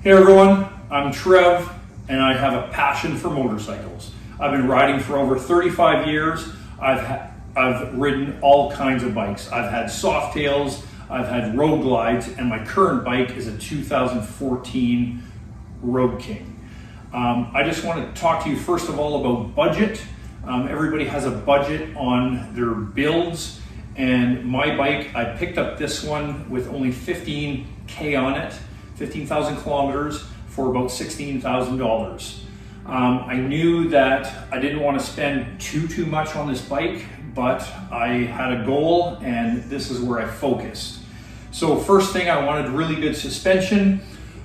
Hey everyone, I'm Trev and I have a passion for motorcycles. I've been riding for over 35 years. I've ridden all kinds of bikes. I've had Softails, I've had road glides, and my current bike is a 2014 Roadking. I just want to talk to you first of all about budget. Everybody has a budget on their builds, and my bike, I picked up this one with only 15K on it, 15,000 kilometers for about $16,000. I knew that I didn't want to spend too much on this bike, but I had a goal and this is where I focused. So first thing, I wanted really good suspension.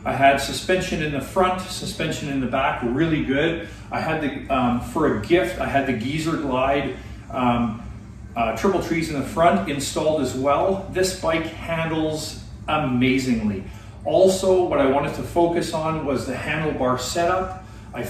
I had suspension in the front, suspension in the back, really good. I had the, for a gift, I had the Geezer Glide triple trees in the front installed as well. This bike handles amazingly. Also, what I wanted to focus on was the handlebar setup. I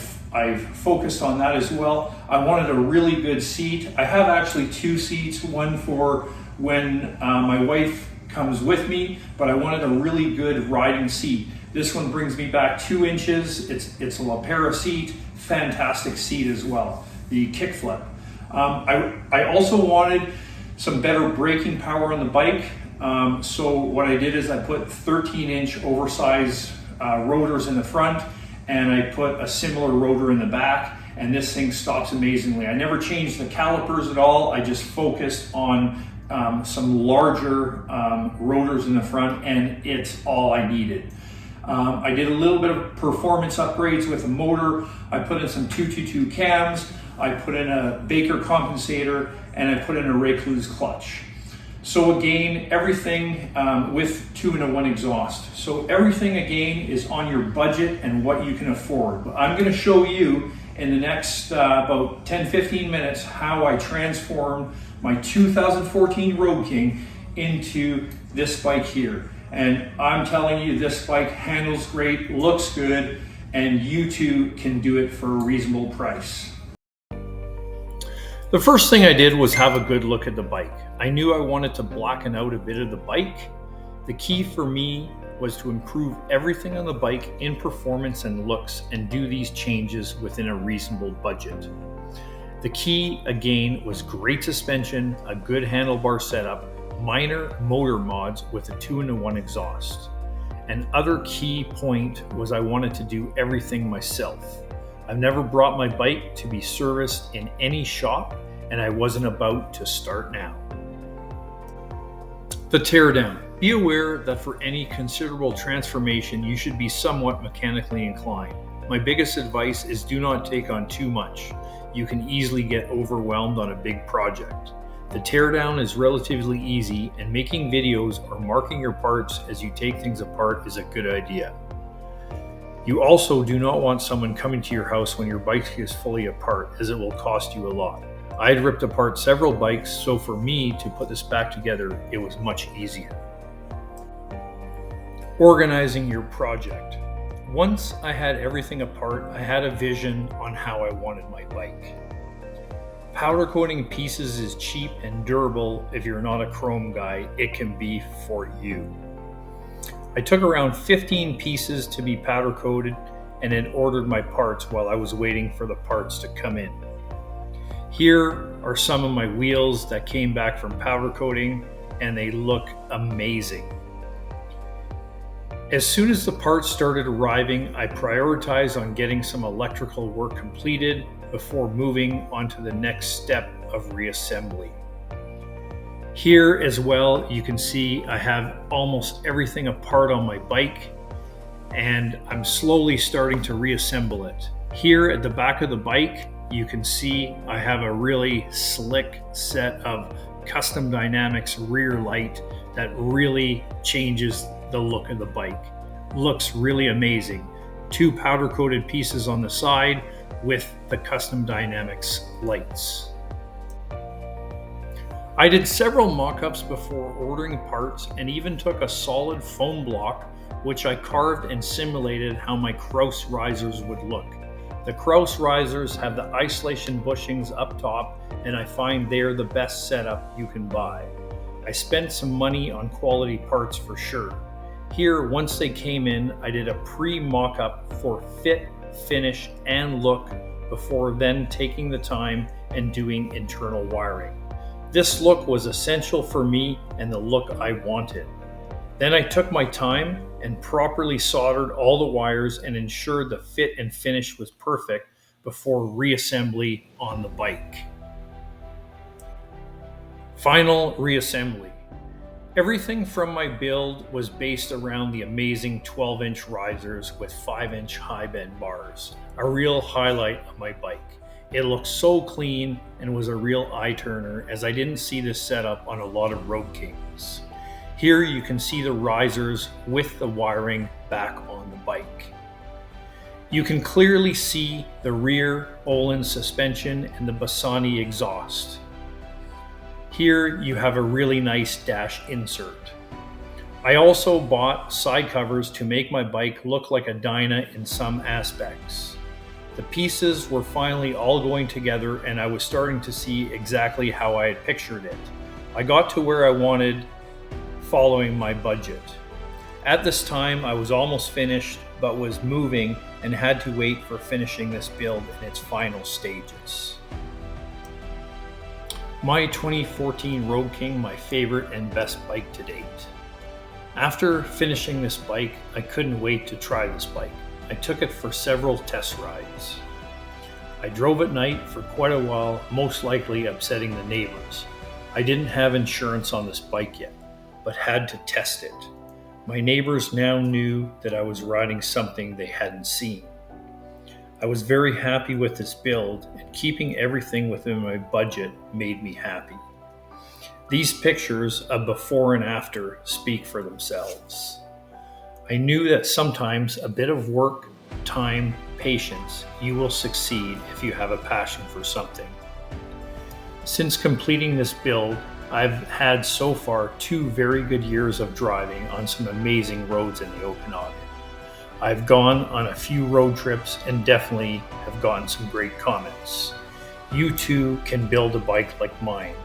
focused on that as well. I wanted a really good seat. I have actually two seats, one for when my wife comes with me, but I wanted a really good riding seat. This one brings me back 2 inches. It's a Lapera seat, fantastic seat as well. The kick flip. I also wanted some better braking power on the bike. So what I did is I put 13-inch oversized rotors in the front, and I put a similar rotor in the back, and this thing stops amazingly. I never changed the calipers at all. I just focused on some larger rotors in the front, and it's all I needed. I did a little bit of performance upgrades with the motor. I put in some 222 cams, I put in a Baker compensator, and I put in a Recluse clutch. So again, everything with 2-in-1 exhaust. So everything again is on your budget and what you can afford. But I'm going to show you in the next about 10-15 minutes how I transformed my 2014 Roadking into this bike here. And I'm telling you, this bike handles great, looks good, and you too can do it for a reasonable price. The first thing I did was have a good look at the bike. I knew I wanted to blacken out a bit of the bike. The key for me was to improve everything on the bike in performance and looks and do these changes within a reasonable budget. The key again was great suspension, a good handlebar setup, minor motor mods with a 2-in-1 exhaust. And other key point was I wanted to do everything myself. I've never brought my bike to be serviced in any shop, and I wasn't about to start now. The teardown. Be aware that for any considerable transformation, you should be somewhat mechanically inclined. My biggest advice is do not take on too much. You can easily get overwhelmed on a big project. The teardown is relatively easy, and making videos or marking your parts as you take things apart is a good idea. You also do not want someone coming to your house when your bike is fully apart, as it will cost you a lot. I had ripped apart several bikes, so for me to put this back together, it was much easier. Organizing your project. Once I had everything apart, I had a vision on how I wanted my bike. Powder coating pieces is cheap and durable. If you're not a chrome guy, it can be for you. I took around 15 pieces to be powder coated and then ordered my parts while I was waiting for the parts to come in. Here are some of my wheels that came back from powder coating, and they look amazing. As soon as the parts started arriving, I prioritized on getting some electrical work completed before moving on to the next step of reassembly. Here as well, you can see I have almost everything apart on my bike, and I'm slowly starting to reassemble it. Here at the back of the bike, you can see I have a really slick set of Custom Dynamics rear light that really changes the look of the bike. Looks really amazing. 2 powder coated pieces on the side with the Custom Dynamics lights. I did several mock-ups before ordering parts, and even took a solid foam block which I carved and simulated how my Kraus risers would look. The Kraus risers have the isolation bushings up top, and I find they're the best setup you can buy. I spent some money on quality parts for sure. Here, once they came in, I did a pre-mock-up for fit, finish, and look before then taking the time and doing internal wiring. This look was essential for me and the look I wanted. Then I took my time and properly soldered all the wires and ensured the fit and finish was perfect before reassembly on the bike. Final reassembly. Everything from my build was based around the amazing 12-inch risers with 5-inch high bend bars, a real highlight of my bike. It looked so clean and was a real eye turner, as I didn't see this setup on a lot of Roadkings. Here you can see the risers with the wiring back on the bike. You can clearly see the rear Olin suspension and the Bassani exhaust. Here you have a really nice dash insert. I also bought side covers to make my bike look like a Dyna in some aspects. The pieces were finally all going together and I was starting to see exactly how I had pictured it. I got to where I wanted following my budget. At this time I was almost finished but was moving and had to wait for finishing this build in its final stages. My 2014 Roadking, my favorite and best bike to date. After finishing this bike, I couldn't wait to try this bike. I took it for several test rides. I drove at night for quite a while, most likely upsetting the neighbors. I didn't have insurance on this bike yet, but had to test it. My neighbors now knew that I was riding something they hadn't seen. I was very happy with this build, and keeping everything within my budget made me happy. These pictures of before and after speak for themselves. I knew that sometimes a bit of work, time, patience, you will succeed if you have a passion for something. Since completing this build, I've had so far 2 very good years of driving on some amazing roads in the Okanagan. I've gone on a few road trips and definitely have gotten some great comments. You too can build a bike like mine.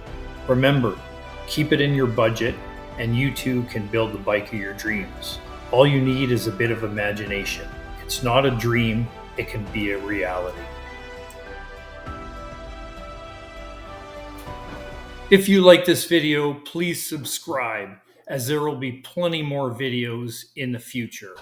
Remember, keep it in your budget and you too can build the bike of your dreams. All you need is a bit of imagination. It's not a dream, it can be a reality. If you like this video, please subscribe, as there will be plenty more videos in the future.